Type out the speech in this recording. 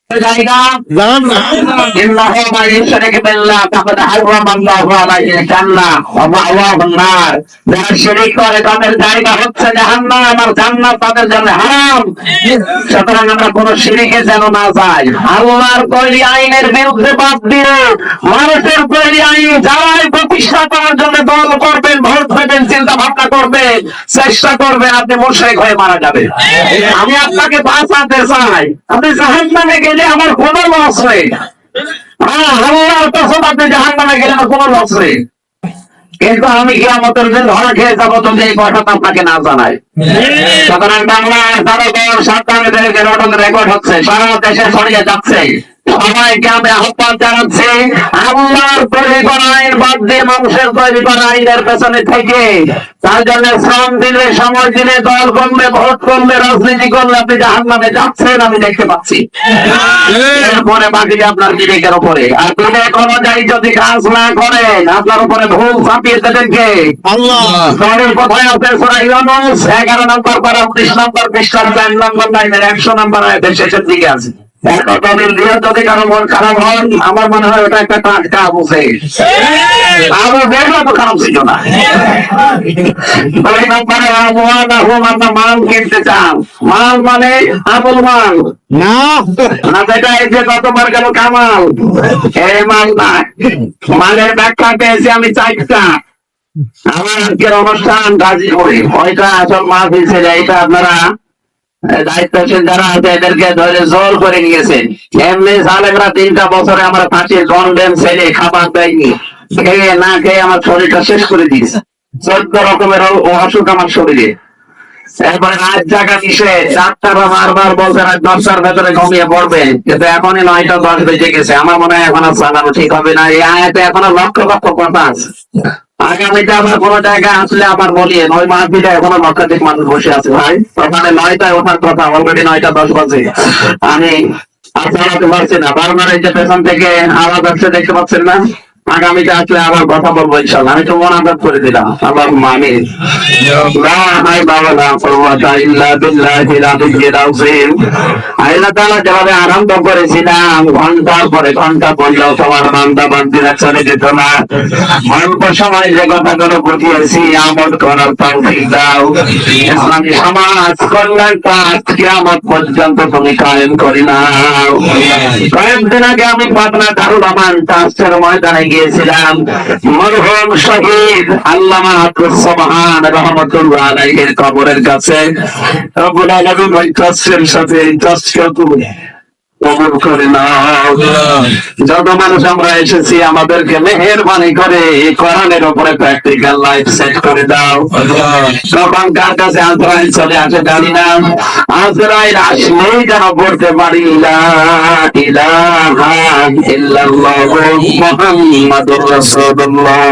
শিরক করে তাদের জায়গা হচ্ছে জাহান্নাম, আর জান্নাত তাদের জন্য হারাম। সুতরাং আমরা কোন শিরকে যেন না যাই। আল্লাহর তৈরি আইনের বিরুদ্ধে বাদ দিয়ে মানুষের তৈরি আইন যারাই প্রতিষ্ঠা করার জন্য দল করবেন, ভোট দেবেন, চিন্তা ভাবনা করবেন, চেষ্টা করবেন, আপনি মুশরিক হয়ে মারা যাবেন। আমি আপনাকে বাঁচাতে চাই। আপনি জাহান্নামে গেলে আমার কোনো লস নেই। আল্লাহর কসম, আপনি জাহান্নামে গেলে আমার কোনো লস নেই। কিন্তু আমি কিয়ামতের দিন ধরা খেয়ে যাবো যদি এই কথাটা আপনাকে না জানাই। সুতরাং বাংলার জনগণ সাবধানে দেখে, রেকর্ড হচ্ছে, সারা দেশে ছড়িয়ে যাচ্ছে। সবাইকে আমি আহ্বান জানাচ্ছি, আল্লাহর তৈরি করা আইন বাদ দিয়ে মানুষের তৈরি করা আইনের পেছনে থেকে তার জন্য শ্রম দিলে, সময় দিলে, দল করলে, ভোট করলে, রাজনীতি করলে আপনি জাহান্নামে যাচ্ছেন, আমি দেখতে পাচ্ছি। এরপরে বাকি আপনার বিবেকের উপরে। আর বিবেক অনুযায়ী যদি কাজ না করেন, আপনার উপরে ভুল চাপিয়ে দেবেন কে? আল্লাহ। কোথায় আছে? সূরা ইউনূস 11 নম্বর পারা 19 নম্বর পৃষ্ঠার 4 নম্বর লাইনের 100 নম্বর আয়াতের শেষের দিকে আছে। যদি কারো মন খারাপ হয়, আমার মনে হয় ওটা একটা টাটকা আবু সাঈদ। আবু সাঈদ তো খারাপ ছিল না। আপনার মাল কিনতে চান, মাল মানে আবুল মাল না, যেটা এই যে গতবার গেল কামাল, এই মাল না। মালের ব্যাখ্যা পেয়েছি আমি 4টা। আমার আজকের অনুষ্ঠান গাজীপুরে, ওইটা আসল মাহফিল ছিল। এইটা আপনারা দায়িত্বশীল যারা আছে এদেরকে ধরে জোর করে নিয়েছেন। এমনি সালেমরা 3টা বছরে আমরা ফাঁসির দণ্ডেন ছেড়ে খাবার দেয়নি, খেয়ে না খেয়ে আমার শরীরটা শেষ করে দিয়েছে। 14 রকমের অসুখ আমার শরীরে। এরপরে রাত জাগা কিসে? ডাক্তাররা বারবার বলছে রাত 10টার ভেতরে ঘুমিয়ে পড়বে, কিন্তু এখনই 9টা 10 বেজে গেছে। আমার মনে হয় এখন আর চালানো ঠিক হবে না। এই আয়াতে এখনো লক্ষ লক্ষ কথা আছে। আগামীতে আবার কোন জায়গায় আসলে আবার বলি, ওই মাহফিলে এখনো লক্ষাধিক মানুষ বসে আছে ভাই। ওখানে 9টায় ওঠার কথা, অলরেডি 9টা 10 বাজে। আমি আর চালাতে পারছি না। বারবার এই যে পেছন থেকে আওয়াজ আসছে, দেখতে পাচ্ছেন না? আগামীতে আসলে আবার কথা বলবো ইনশাআল্লাহ। আমি তো মোনাজাত করে দিলাম। আল্লাহ আমিন। আল্লাহ তাআলা যেভাবে আরম্ভ করেছিলাম, ঘন্টার পরে ঘন্টা পড়লেও তোমার বান্দা বান্দিরা চলে যেত না। অল্প সময় যে কথাগুলো বুঝিয়েছি, আমল করার তৌফিক দাও। ইসলামী সমাজ কল্যাণ কাজ কিয়ামত পর্যন্ত তুমি কায়েম করে নাও। কয়েকদিন আগে আমি পাবনা দারুল আমান ট্রাস্টের ময়দানে গিয়েছিলাম। মরহুম শহীদ আল্লামা আব্দুস সুবহান রহমাতুল্লাহ আলাইহির কবরের কাছে। রব্বুল আলামিন ওই ট্রাস্টের সাথে এই ট্রাস্টকে তুমি কবুল করে নাও। যত মানুষ আমরা এসেছি, আমাদেরকে মেহেরবানি করে এই কোরআনের উপরে প্র্যাকটিক্যাল লাইফ সেট করে দাও। কখন কার কাছে আজরাইল চলে আসে জানি না। আজরাইল আসলেই যেন পড়তে পারি লা ইলাহা ইল্লাল্লাহু মুহাম্মাদুর রাসূলুল্লাহ।